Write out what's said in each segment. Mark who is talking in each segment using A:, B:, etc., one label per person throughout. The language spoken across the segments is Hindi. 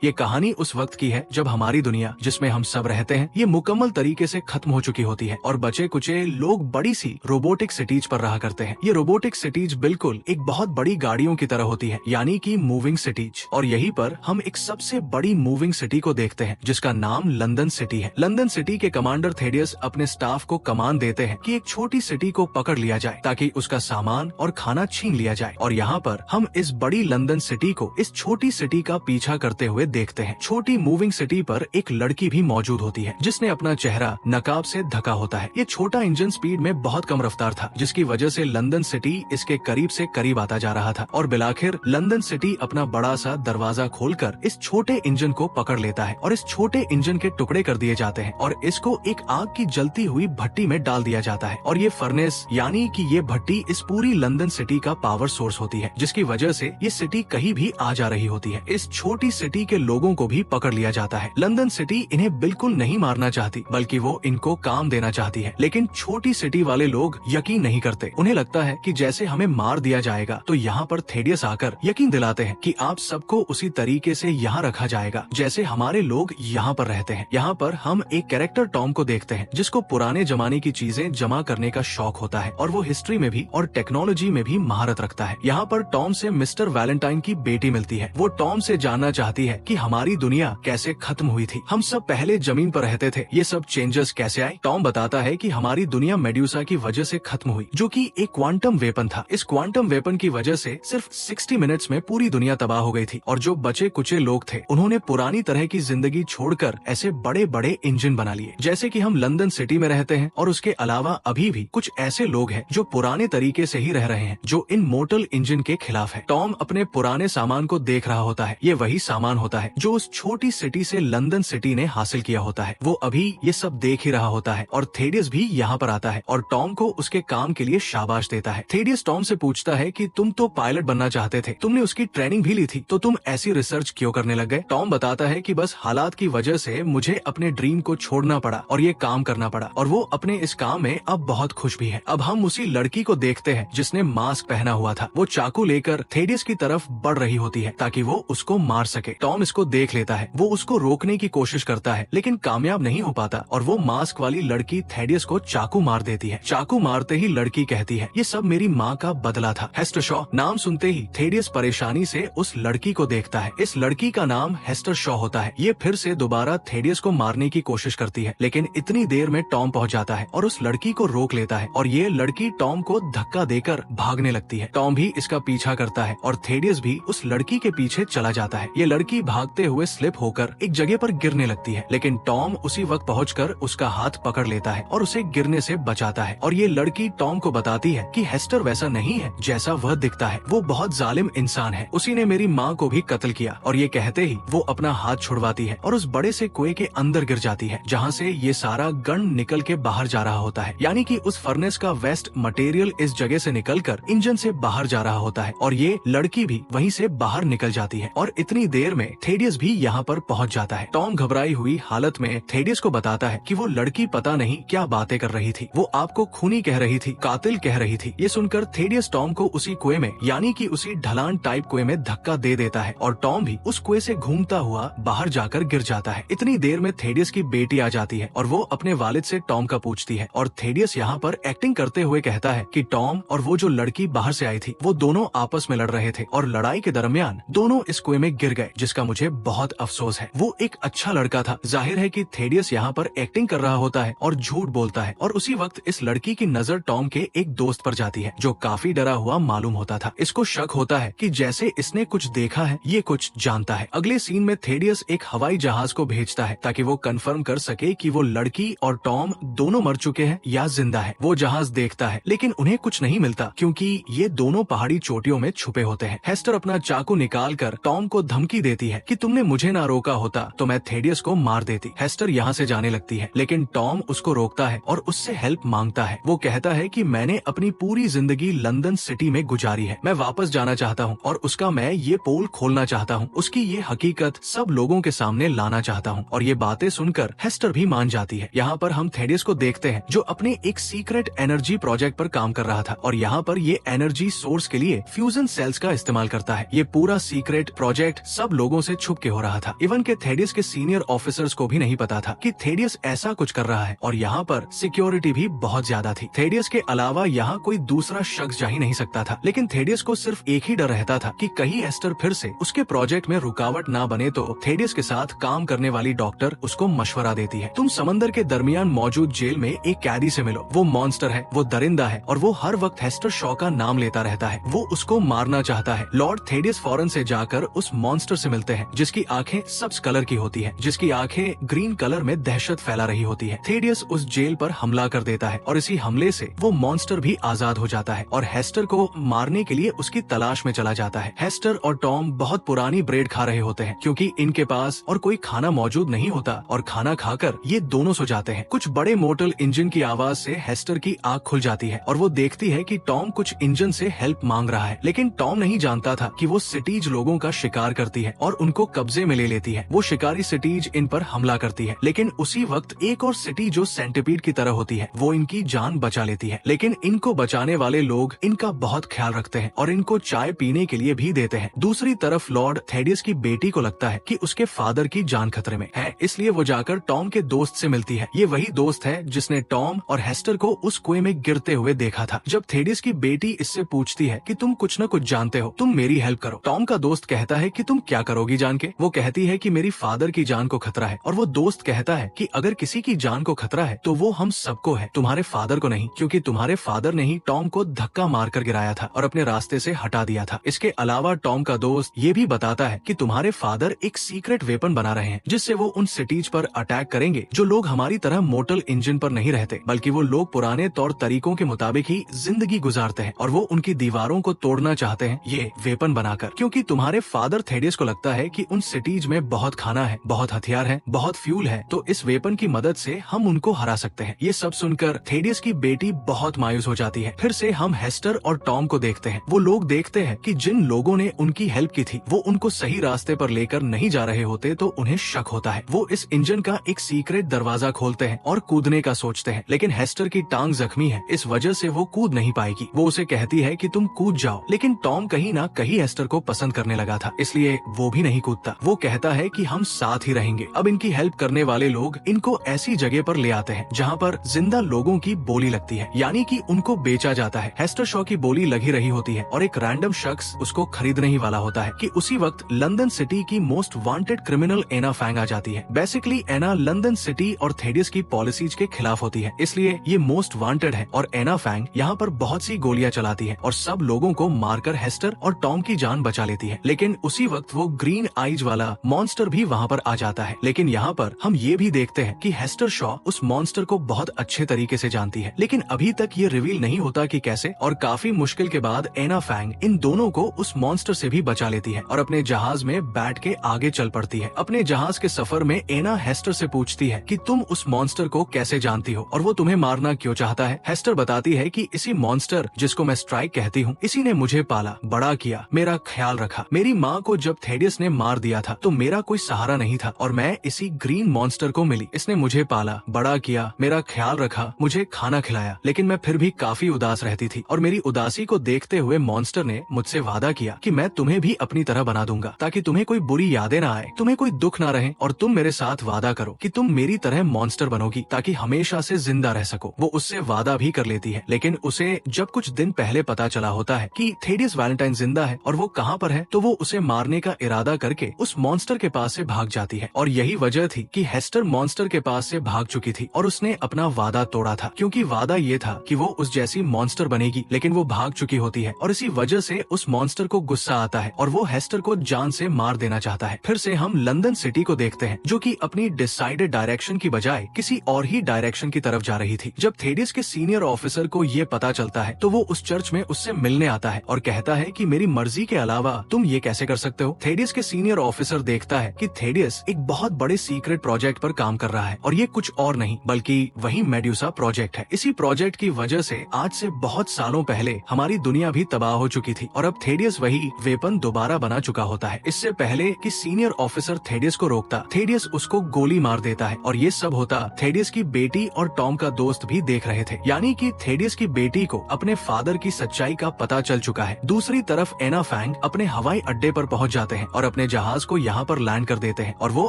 A: ये कहानी उस वक्त की है जब हमारी दुनिया जिसमें हम सब रहते हैं ये मुकम्मल तरीके से खत्म हो चुकी होती है और बचे कुचे लोग बड़ी सी रोबोटिक सिटीज पर रहा करते हैं। ये रोबोटिक सिटीज बिल्कुल एक बहुत बड़ी गाड़ियों की तरह होती है, यानी कि मूविंग सिटीज। और यहीं पर हम एक सबसे बड़ी मूविंग सिटी को देखते हैं जिसका नाम लंदन सिटी है। लंदन सिटी के कमांडर थेडियस अपने स्टाफ को कमांड देते हैं कि एक छोटी सिटी को पकड़ लिया जाए ताकि उसका सामान और खाना छीन लिया जाए। और यहाँ पर हम इस बड़ी लंदन सिटी को इस छोटी सिटी का पीछा करते हुए देखते हैं। छोटी मूविंग सिटी पर एक लड़की भी मौजूद होती है जिसने अपना चेहरा नकाब से ढका होता है। ये छोटा इंजन स्पीड में बहुत कम रफ्तार था जिसकी वजह से लंदन सिटी इसके करीब से करीब आता जा रहा था और बिलाखिर लंदन सिटी अपना बड़ा सा दरवाजा खोलकर इस छोटे इंजन को पकड़ लेता है और इस छोटे इंजन के टुकड़े कर दिए जाते हैं और इसको एक आग की जलती हुई भट्टी में डाल दिया जाता है। और ये फर्नेस यानी कि ये भट्टी इस पूरी लंदन सिटी का पावर सोर्स होती है जिसकी वजह से ये सिटी कहीं भी आ जा रही होती है। इस छोटी सिटी के लोगों को भी पकड़ लिया जाता है। लंदन सिटी इन्हें बिल्कुल नहीं मारना चाहती बल्कि वो इनको काम देना चाहती है, लेकिन छोटी सिटी वाले लोग यकीन नहीं करते। उन्हें लगता है कि जैसे हमें मार दिया जाएगा तो यहाँ पर थेडियस आकर यकीन दिलाते हैं कि आप सबको उसी तरीके से यहाँ रखा जाएगा जैसे हमारे लोग यहाँ पर रहते हैं। यहाँ पर हम एक कैरेक्टर टॉम को देखते हैं जिसको पुराने जमाने की चीजें जमा करने का शौक होता है और वो हिस्ट्री में भी और टेक्नोलॉजी में भी महारत रखता है। यहाँ पर टॉम से मिस्टर वैलेंटाइन की बेटी मिलती है। वो टॉम से जानना चाहती है कि हमारी दुनिया कैसे खत्म हुई थी, हम सब पहले जमीन पर रहते थे, ये सब चेंजेस कैसे आए। टॉम बताता है कि हमारी दुनिया मेड्यूसा की वजह से खत्म हुई जो कि एक क्वांटम वेपन था। इस क्वांटम वेपन की वजह से सिर्फ 60 मिनट्स में पूरी दुनिया तबाह हो गई थी और जो बचे कुचे लोग थे उन्होंने पुरानी तरह की जिंदगी छोड़कर ऐसे बड़े बड़े इंजन बना लिए जैसे कि हम लंदन सिटी में रहते हैं। और उसके अलावा अभी भी कुछ ऐसे लोग हैं जो पुराने तरीके से ही रह रहे हैं जो इन मोटल इंजन के खिलाफ है। टॉम अपने पुराने सामान को देख रहा होता है। ये वही सामान होता है जो उस छोटी सिटी से लंदन सिटी ने हासिल किया होता है। वो अभी ये सब देख ही रहा होता है और थेडियस भी यहाँ पर आता है और टॉम को उसके काम के लिए शाबाश देता है। थेडियस टॉम से पूछता है कि तुम तो पायलट बनना चाहते थे, तुमने उसकी ट्रेनिंग भी ली थी, तो तुम ऐसी रिसर्च क्यों करने लग गए। टॉम बताता है कि बस हालात की वजह से मुझे अपने ड्रीम को छोड़ना पड़ा और ये काम करना पड़ा और वो अपने इस काम में अब बहुत खुश भी है। अब हम उसी लड़की को देखते हैं जिसने मास्क पहना हुआ था। वो चाकू लेकर थेडियस की तरफ बढ़ रही होती है ताकि वो उसको मार सके। टॉम इसको देख लेता है, वो उसको रोकने की कोशिश करता है लेकिन कामयाब नहीं हो पाता और वो मास्क वाली लड़की थेडियस को चाकू मार देती है। चाकू मारते ही लड़की कहती है, ये सब मेरी माँ का बदला था। हेस्टर शॉ नाम सुनते ही थेडियस परेशानी से उस लड़की को देखता है। इस लड़की का नाम हेस्टर शॉ होता है। ये फिर से दोबारा थेडियस को मारने की कोशिश करती है लेकिन इतनी देर में टॉम पहुँच जाता है और उस लड़की को रोक लेता है और ये लड़की टॉम को धक्का देकर भागने लगती है। टॉम भी इसका पीछा करता है और थेडियस भी उस लड़की के पीछे चला जाता है। ये लड़की भागते हुए स्लिप होकर एक जगह पर गिरने लगती है लेकिन टॉम उसी वक्त पहुंचकर उसका हाथ पकड़ लेता है और उसे गिरने से बचाता है। और ये लड़की टॉम को बताती है कि हेस्टर वैसा नहीं है जैसा वह दिखता है, वो बहुत जालिम इंसान है, उसी ने मेरी माँ को भी कत्ल किया। और ये कहते ही वो अपना हाथ छुड़वाती है और उस बड़े से कुएं के अंदर गिर जाती है जहाँ से ये सारा गन निकल के बाहर जा रहा होता है, यानी कि उस फर्नेस का वेस्ट मटेरियल इस जगह से निकलकर इंजन से बाहर जा रहा होता है और ये लड़की भी वहीं से बाहर निकल जाती है। और इतनी देर में थेडियस भी यहाँ पर पहुँच जाता है। टॉम घबराई हुई हालत में थेडियस को बताता है कि वो लड़की पता नहीं क्या बातें कर रही थी, वो आपको खूनी कह रही थी, कातिल कह रही थी। ये सुनकर थेडियस टॉम को उसी कुएं में यानी कि उसी ढलान टाइप कुएं में धक्का दे देता है और टॉम भी उस कुएं से घूमता हुआ बाहर जाकर गिर जाता है। इतनी देर में थेडियस की बेटी आ जाती है और वो अपने वालिद से टॉम का पूछती है और थेडियस यहाँ पर एक्टिंग करते हुए कहता है कि टॉम और वो जो लड़की बाहर से आई थी वो दोनों आपस में लड़ रहे थे और लड़ाई के दरमियान दोनों इस कुएं में गिर गए, जिसका मुझे बहुत अफसोस है। वो एक अच्छा लड़का था। जाहिर है कि थेडियस यहाँ पर एक्टिंग कर रहा होता है और झूठ बोलता है और उसी वक्त इस लड़की की नजर टॉम के एक दोस्त पर जाती है जो काफी डरा हुआ मालूम होता था। इसको शक होता है कि जैसे इसने कुछ देखा है, ये कुछ जानता है। अगले सीन में थेडियस एक हवाई जहाज को भेजता है ताकि वो कंफर्म कर सके कि वो लड़की और टॉम दोनों मर चुके हैं या जिंदा है। वो जहाज देखता है लेकिन उन्हें कुछ नहीं मिलता क्योंकि ये दोनों पहाड़ी चोटियों में छुपे होते हैं। हेस्टर अपना चाकू निकाल कर टॉम को धमकी देती है कि तुमने मुझे ना रोका होता तो मैं थेडियस को मार देती। हेस्टर यहाँ से जाने लगती है लेकिन टॉम उसको रोकता है और उससे हेल्प मांगता है। वो कहता है कि मैंने अपनी पूरी जिंदगी लंदन सिटी में गुजारी है, मैं वापस जाना चाहता हूँ और उसका मैं ये पोल खोलना चाहता हूँ, उसकी ये हकीकत सब लोगों के सामने लाना चाहता हूँ। और ये बातें सुनकर हेस्टर भी मान जाती है। यहाँ पर हम थेडियस को देखते हैं जो अपने एक सीक्रेट एनर्जी प्रोजेक्ट पर काम कर रहा था और यहाँ पर ये एनर्जी सोर्स के लिए फ्यूजन सेल्स का इस्तेमाल करता है। ये पूरा सीक्रेट प्रोजेक्ट सब लोगों से छुप के हो रहा था। इवन के थेडियस के सीनियर ऑफिसर्स को भी नहीं पता था कि थेडियस ऐसा कुछ कर रहा है, और यहाँ पर सिक्योरिटी भी बहुत ज्यादा थी। थेडियस के अलावा यहाँ कोई दूसरा शख्स जा ही नहीं सकता था, लेकिन थेडियस को सिर्फ एक ही डर रहता था कि कहीं एस्टर फिर से उसके प्रोजेक्ट में रुकावट ना बने। तो थेडियस के साथ काम करने वाली डॉक्टर उसको मशवरा देती है, तुम समंदर के दरमियान मौजूद जेल में एक कैदी से मिलो। वो मॉन्स्टर है, वो दरिंदा है, और वो हर वक्त हेस्टर शॉ का नाम लेता रहता है। वो उसको मारना चाहता है। लॉर्ड थेडियस फौरन से जाकर उस मॉन्स्टर से मिलते हैं, जिसकी आंखें सब्ज कलर की होती है, जिसकी आंखें ग्रीन कलर में दहशत फैला रही होती है। थेडियस उस जेल पर हमला कर देता है, और इसी हमले से वो मॉन्स्टर भी आजाद हो जाता है और हेस्टर को मारने के लिए उसकी तलाश में चला जाता है। हेस्टर और टॉम बहुत पुरानी ब्रेड खा रहे होते हैं, क्योंकि इनके पास और कोई खाना मौजूद नहीं होता, और खाना खाकर ये दोनों सो जाते हैं। कुछ बड़े मोटर इंजन की आवाज से हेस्टर की आंख खुल जाती है, और वो देखती है कि टॉम कुछ इंजन से हेल्प मांग रहा है। लेकिन टॉम नहीं जानता था कि वो सिटीज लोगों का शिकार करती है और उनको कब्जे में ले लेती है। वो शिकारी सिटीज इन पर हमला करती है, लेकिन उसी वक्त एक और सिटी जो सेंटिपीड की तरह होती है, वो इनकी जान बचा लेती है। लेकिन इनको बचाने वाले लोग इनका बहुत ख्याल रखते हैं और इनको चाय पीने के लिए भी देते हैं। दूसरी तरफ लॉर्ड थेडियस की बेटी को लगता है कि उसके फादर की जान खतरे में है, इसलिए वो जाकर टॉम के दोस्त से मिलती है। ये वही दोस्त है जिसने टॉम और हेस्टर को उस कुएं में गिरते हुए देखा था। जब थेडियस की बेटी इससे पूछती है कि तुम कुछ न कुछ जानते हो, तुम मेरी हेल्प करो, टॉम का दोस्त कहता है कि तुम क्या करोगी जान के। वो कहती है कि मेरी फादर की जान को खतरा है, और वो दोस्त कहता है कि अगर किसी की जान को खतरा है तो वो हम सबको है, तुम्हारे फादर को नहीं, क्योंकि तुम्हारे फादर ने ही टॉम को धक्का मारकर गिराया था और अपने रास्ते से हटा दिया था। इसके अलावा टॉम का दोस्त ये भी बताता है कि तुम्हारे फादर एक सीक्रेट वेपन बना रहे हैं, जिससे वो उन सिटीज पर अटैक करेंगे जो लोग हमारी तरह मोटर इंजन पर नहीं रहते, बल्कि वो लोग पुराने तौर तरीकों के मुताबिक ही जिंदगी गुजारते हैं, और वो उनकी दीवारों को तोड़ना चाहते हैं ये वेपन बनाकर। क्योंकि तुम्हारे फादर थेडियस को लगता है कि उन सिटीज में बहुत खाना है, बहुत हथियार है, बहुत फ्यूल है, तो इस वेपन की मदद से हम उनको हरा सकते हैं। ये सब सुनकर थेडियस की बेटी बहुत मायूस हो जाती है। फिर से हम हेस्टर और टॉम को देखते हैं। वो लोग देखते हैं कि जिन लोगों ने उनकी हेल्प की थी वो उनको सही रास्ते पर लेकर नहीं जा रहे होते, तो उन्हें शक होता है। वो इस इंजन का एक सीक्रेट दरवाजा खोलते हैं और कूदने का सोचते हैं, लेकिन हेस्टर की टांग जख्मी है, इस वजह से वो कूद नहीं पाएगी। वो उसे कहती है कि तुम कूद जाओ, लेकिन टॉम कहीं ना कहीं हेस्टर को पसंद करने लगा था, इसलिए वो भी नहीं कूदता। वो कहता है कि हम साथ ही रहेंगे। अब इनकी हेल्प करने वाले लोग इनको ऐसी जगह पर ले आते हैं जहाँ पर जिंदा लोगों की बोली लगती है, यानी कि उनको बेचा जाता है। हेस्टर शॉ की बोली लगी रही होती है और एक रैंडम शख्स उसको खरीदने ही वाला होता है कि उसी वक्त लंदन सिटी की मोस्ट वांटेड क्रिमिनल एना फैंग आ जाती है। बेसिकली एना लंदन सिटी और थेडियस की पॉलिसीज के खिलाफ होती है, इसलिए ये मोस्ट वांटेड है, और एना फैंग यहाँ पर बहुत सी गोलियां चलाती है और सब लोगों को मारकर हेस्टर और टॉम की जान बचा लेती है। लेकिन उसी वक्त वो ग्रीन आइज वाला मॉन्स्टर भी वहाँ पर आ जाता है। लेकिन यहाँ पर हम ये भी देखते हैं कि हेस्टर शॉ उस मॉन्स्टर को बहुत अच्छे तरीके से जानती है, लेकिन अभी तक ये रिवील नहीं होता कि कैसे, और काफी मुश्किल के बाद एना फैंग इन दोनों को उस मॉन्स्टर से भी बचा लेती है और अपने जहाज में बैठ के आगे चल पड़ती है। अपने जहाज के सफर में एना हेस्टर से पूछती है कि तुम उस मॉन्स्टर को कैसे जानती हो और वो तुम्हें मारना क्यों चाहता है। हेस्टर बताती है कि इसी मॉन्स्टर जिसको मैं स्ट्राइक कहती हूँ, इसी ने मुझे पाला, बड़ा किया, मेरा ख्याल रखा। मेरी माँ को जब थेडियस ने मार दिया था तो मेरा कोई सहारा नहीं था और मैं इसी ग्रीन मॉन्स्टर को मिली। इसने मुझे पाला, बड़ा किया, मेरा ख्याल रखा, मुझे खाना खिलाया, लेकिन मैं फिर भी काफी उदास रहती थी और मेरी उदासी को देखते हुए मॉन्स्टर ने मुझसे वादा किया कि मैं तुम्हें भी अपनी तरह बना दूंगा, ताकि तुम्हें कोई बुरी यादें ना आए, तुम्हें कोई दुख ना रहे, और तुम मेरे साथ वादा करो कि तुम मेरी तरह मॉन्स्टर बनोगी ताकि हमेशा से जिंदा रह सको। वो उससे वादा भी कर लेती है, लेकिन उसे जब कुछ दिन पहले पता चला होता है कि थेडियस वैलेंटाइन जिंदा है और वो कहाँ पर है, तो वो उसे मारने का इरादा करके उस मॉन्स्टर के पास से भाग जाती है। और यही वजह थी कि हेस्टर मॉन्स्टर के पास से भाग चुकी थी और उसने अपना वादा तोड़ा था, क्योंकि वादा ये था कि वो उस जैसी मॉन्स्टर बनेगी, लेकिन वो भाग चुकी होती है और इसी वजह से उस मॉन्स्टर को गुस्सा आता है और वो हेस्टर को जान से मार देना चाहता है। फिर से हम लंदन सिटी को देखते हैं, जो कि अपनी डिसाइडेड डायरेक्शन की बजाय किसी और ही डायरेक्शन की तरफ जा रही थी। जब थेडियस के सीनियर ऑफिसर को ये पता चलता है तो वो उस चर्च में उससे मिलने आता है और कहता है कि मेरी मर्जी के अलावा तुम ये कैसे कर सकते हो। थेडियस के सीनियर ऑफिसर देखता है कि थेडियस एक बहुत बड़े सीक्रेट प्रोजेक्ट पर काम कर रहा है और ये कुछ और नहीं बल्कि वही मेड्यूसा प्रोजेक्ट है। इसी प्रोजेक्ट की वजह से आज से बहुत सालों पहले हमारी दुनिया भी तबाह हो चुकी थी और अब थेडियस वही वेपन दोबारा बना चुका होता है। इससे पहले कि सीनियर ऑफिसर थेडियस को रोकता, थेडियस उसको गोली मार देता है और ये सब होता थेडियस की बेटी और टॉम का दोस्त भी देख रहे थे, यानी कि थेडियस की बेटी को अपने फादर की सच्चाई का पता चल चुका है। दूसरी तरफ एना फैंग अपने हवाई अड्डे पर पहुंच जाते हैं और अपने अपने जहाज को यहाँ पर लैंड कर देते हैं और वो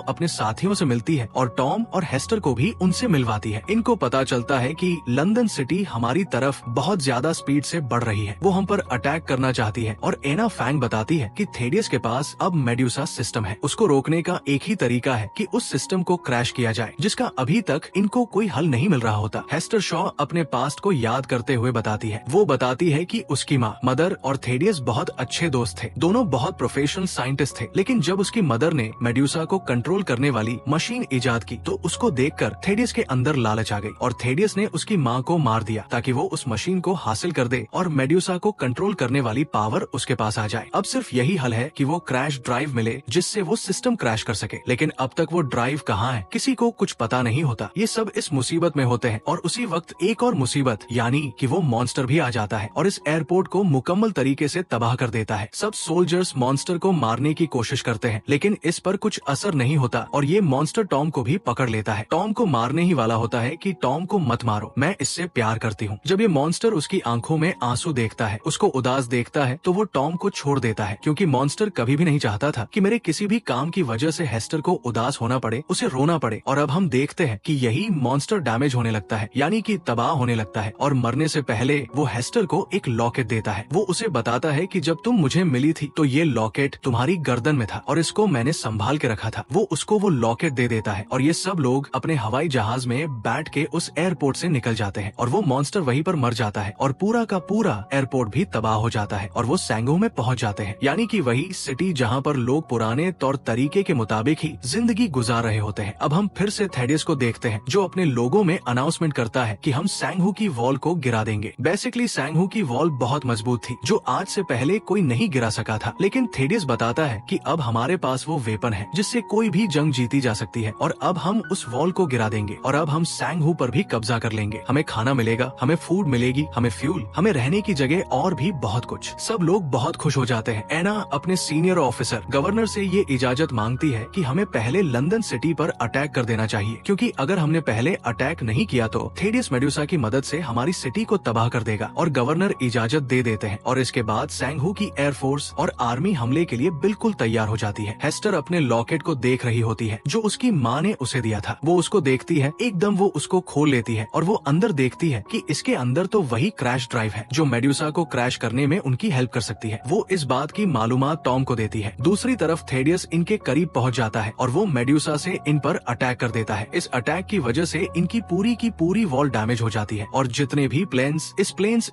A: अपने साथियों से मिलती है और टॉम और हेस्टर को भी उनसे मिलवाती है। इनको पता चलता है कि लंदन सिटी हमारी तरफ बहुत ज्यादा स्पीड से बढ़ रही है, वो हम पर अटैक करना चाहती है और एना फैंग बताती है कि थेडियस के पास अब मेड्यूसा सिस्टम है। उसको रोकने का एक ही तरीका है कि उस सिस्टम को क्रैश किया जाए, जिसका अभी तक इनको कोई हल नहीं मिल रहा होता। हेस्टर शॉ अपने पास्ट को याद करते हुए बताती है, वो बताती है कि उसकी माँ मदर और थेडियस बहुत अच्छे दोस्त थे, दोनों बहुत प्रोफेशनल साइंटिस्ट थे। लेकिन जब उसकी मदर ने मेड्यूसा को कंट्रोल करने वाली मशीन इजाद की तो उसको देखकर थेडियस के अंदर लालच आ गई और थेडियस ने उसकी माँ को मार दिया ताकि वो उस मशीन को हासिल कर दे और मेड्यूसा को कंट्रोल करने वाली पावर उसके पास आ जाए। अब सिर्फ यही हल है कि वो क्रैश ड्राइव मिले जिससे वो सिस्टम क्रैश कर सके। लेकिन अब तक वो ड्राइव कहाँ है किसी को कुछ पता नहीं होता। ये सब इस मुसीबत में होते हैं और उसी वक्त एक और मुसीबत यानी कि वो मॉन्स्टर भी आ जाता है और इस एयरपोर्ट को मुकम्मल तरीके से तबाह कर देता है। सब सोल्जर्स मॉन्स्टर को मारने की कोशिश करते हैं लेकिन इस पर कुछ असर नहीं होता और ये मॉन्स्टर टॉम को भी पकड़ लेता है। टॉम को मारने ही वाला होता है कि टॉम को मत मारो, मैं इससे प्यार करती हूँ। जब ये मॉन्स्टर उसकी आंखों में आंसू देखता है, उसको उदास देखता है, तो वो टॉम को छोड़ देता है क्योंकि मॉन्स्टर कभी भी नहीं चाहता था कि मेरे किसी भी काम की वजह से हेस्टर को उदास होना पड़े, उसे रोना पड़े। और अब हम देखते हैं कि यही मॉन्स्टर डैमेज होने लगता है यानी कि तबाह होने लगता है और मरने से पहले वो हेस्टर को एक लॉकेट देता है। वो उसे बताता है कि जब तुम मुझे मिली थी तो ये लॉकेट तुम्हारी गर्दन में था और इसको मैंने संभाल के रखा था। वो उसको वो लॉकेट दे देता है और ये सब लोग अपने हवाई जहाज में बैठ के उस एयरपोर्ट से निकल जाते हैं और वो मॉन्स्टर वहीं पर मर जाता है और पूरा का पूरा एयरपोर्ट भी तबाह हो जाता है और वो सैंगो में पहुंच जाते हैं यानी कि वही सिटी जहां पर लोग पुराने तौर तरीके के मुताबिक ही जिंदगी गुजार रहे होते हैं। अब हम फिर से थेडियस को देखते हैं जो अपने लोगों में अनाउंसमेंट करता है कि हम सैंगहू की वॉल को गिरा देंगे। बेसिकली सैंगहू की वॉल बहुत मजबूत थी जो आज से पहले कोई नहीं गिरा सका था, लेकिन थेडियस बताता है कि अब हमारे पास वो वेपन है जिससे कोई भी जंग जीती जा सकती है और अब हम उस वॉल को गिरा देंगे और अब हम सैंगहू पर भी कब्जा कर लेंगे। हमें खाना मिलेगा, हमें फूड मिलेगी, हमें फ्यूल, हमें रहने की जगह और भी बहुत कुछ। सब लोग बहुत खुश हो जाते हैं। एना अपने सीनियर ऑफिसर गवर्नर से ये इजाजत मांगती है कि हमें पहले लंदन सिटी पर अटैक कर देना चाहिए क्योंकि अगर हमने पहले अटैक नहीं किया तो थेडियस मेड्यूसा की मदद से हमारी सिटी को तबाह कर देगा और गवर्नर इजाजत दे देते हैं और इसके बाद सैंगहू की एयरफोर्स और आर्मी हमले के लिए बिल्कुल तैयार हो जाती है। हेस्टर अपने लॉकेट को देख रही होती है जो उसकी माँ ने उसे दिया था। वो उसको देखती है, एकदम वो उसको खोल लेती है और वो अंदर देखती है कि इसके अंदर तो वही क्रैश ड्राइव है जो मेड्यूसा को क्रैश करने में उनकी हेल्प कर सकती है। वो इस बात की मालूमात टॉम को देती है। दूसरी तरफ थेडियस इनके करीब पहुंच जाता है और वो मेड्यूसा से इन पर अटैक कर देता है। इस अटैक की वजह से इनकी पूरी वॉल डैमेज हो जाती है और जितने भी प्लेन्स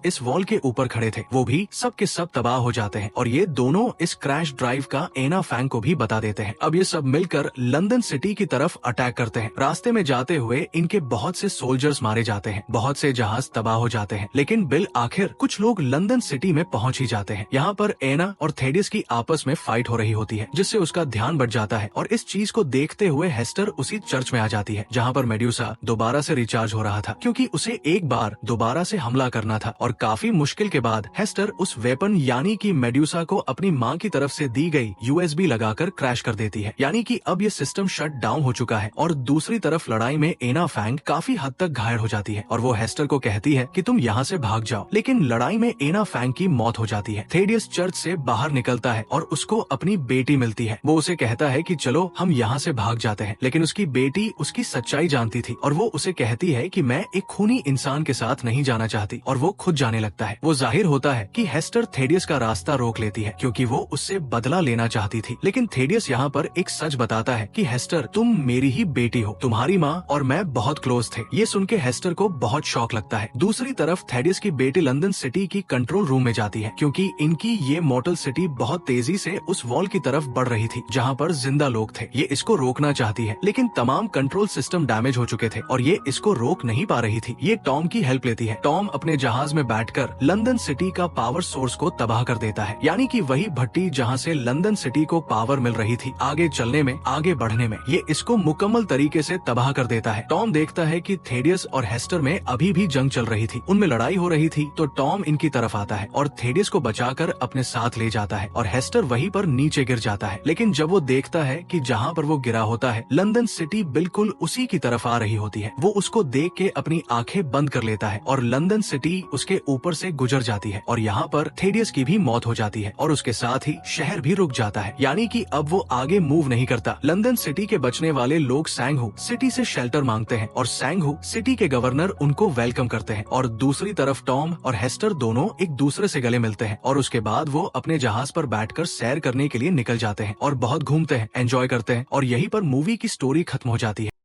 A: इस वॉल के ऊपर खड़े थे वो भी सब के सब तबाह हो जाते हैं और ये दोनों इस क्रैश ड्राइव का एना फैंग को भी बता देते हैं। अब ये सब मिलकर लंदन सिटी की तरफ अटैक करते हैं। रास्ते में जाते हुए इनके बहुत से सोल्जर्स मारे जाते हैं, बहुत से जहाज तबाह हो जाते हैं, लेकिन बिल आखिर कुछ लोग लंदन सिटी में पहुंच ही जाते हैं। यहाँ पर एना और थेडियस की आपस में फाइट हो रही होती है जिससे उसका ध्यान बढ़ जाता है और इस चीज को देखते हुए हेस्टर उसी चर्च में आ जाती है जहाँ पर मेड्यूसा दोबारा से रिचार्ज हो रहा था क्योंकि उसे एक बार दोबारा से हमला करना था और काफी मुश्किल के बाद हेस्टर उस वेपन यानी कि मेड्यूसा को अपनी माँ की तरफ से दी गई यूएसबी लगाकर क्रैश कर देती है यानी कि अब ये सिस्टम शट डाउन हो चुका है। और दूसरी तरफ लड़ाई में एना फैंग काफी हद तक घायल हो जाती है और वो हेस्टर को कहती है कि तुम यहाँ से भाग जाओ, लेकिन लड़ाई में एना फैंग की मौत हो जाती है। थेडियस चर्च से बाहर निकलता है और उसको अपनी बेटी मिलती है। वो उसे कहता है कि चलो हम यहाँ से भाग जाते हैं, लेकिन उसकी बेटी उसकी सच्चाई जानती थी और वो उसे कहती है कि मैं एक खूनी इंसान के साथ नहीं जाना चाहती और वो खुद जाने लगता है। वो जाहिर होता है कि हेस्टर थेडियस का रास्ता रोक लेती है क्योंकि वो उससे बदला लेना चाहती थी, लेकिन थेडियस यहाँ पर एक सच बताता है कि हेस्टर तुम मेरी ही बेटी हो, तुम्हारी माँ और मैं बहुत क्लोज थे। ये सुन के हेस्टर को बहुत शौक लगता है। दूसरी तरफ थेडियस की बेटी लंदन सिटी की कंट्रोल रूम में जाती है क्योंकि इनकी ये मॉडल सिटी बहुत तेजी से उस वॉल की तरफ बढ़ रही थी जहाँ पर जिंदा लोग थे। ये इसको रोकना चाहती है लेकिन तमाम कंट्रोल सिस्टम डैमेज हो चुके थे और ये इसको रोक नहीं पा रही थी। ये टॉम की हेल्प लेती है। टॉम अपने जहाज में बैठकर लंदन सिटी का पावर सोर्स को तबाह कर देता है यानी कि वही भट्टी जहाँ से लंदन सिटी को पावर मिल रही थी आगे चलने में, आगे बढ़ने में। ये इसको मुकम्मल तरीके से तबाह कर देता है। टॉम देखता है कि थेडियस और हेस्टर में अभी भी जंग चल रही थी, उनमें लड़ाई हो रही थी, तो टॉम इनकी तरफ आता है और थेडियस को बचाकर अपने साथ ले जाता है और हेस्टर वहीं पर नीचे गिर जाता है। लेकिन जब वो देखता है कि जहाँ पर वो गिरा होता है लंदन सिटी बिल्कुल उसी की तरफ आ रही होती है, वो उसको देख के अपनी आंखें बंद कर लेता है और लंदन सिटी उसके ऊपर से गुजर जाती है और यहाँ पर थेडियस की भी मौत हो जाती है और उसके साथ ही शहर भी रुक जाता है। है, यानी कि अब वो आगे मूव नहीं करता। लंदन सिटी के बचने वाले लोग सैंगहू सिटी से शेल्टर मांगते हैं और सैंगहू सिटी के गवर्नर उनको वेलकम करते हैं। और दूसरी तरफ टॉम और हेस्टर दोनों एक दूसरे से गले मिलते हैं और उसके बाद वो अपने जहाज पर बैठकर सैर करने के लिए निकल जाते हैं और बहुत घूमते हैं, एंजॉय करते हैं और यहीं पर मूवी की स्टोरी खत्म हो जाती है।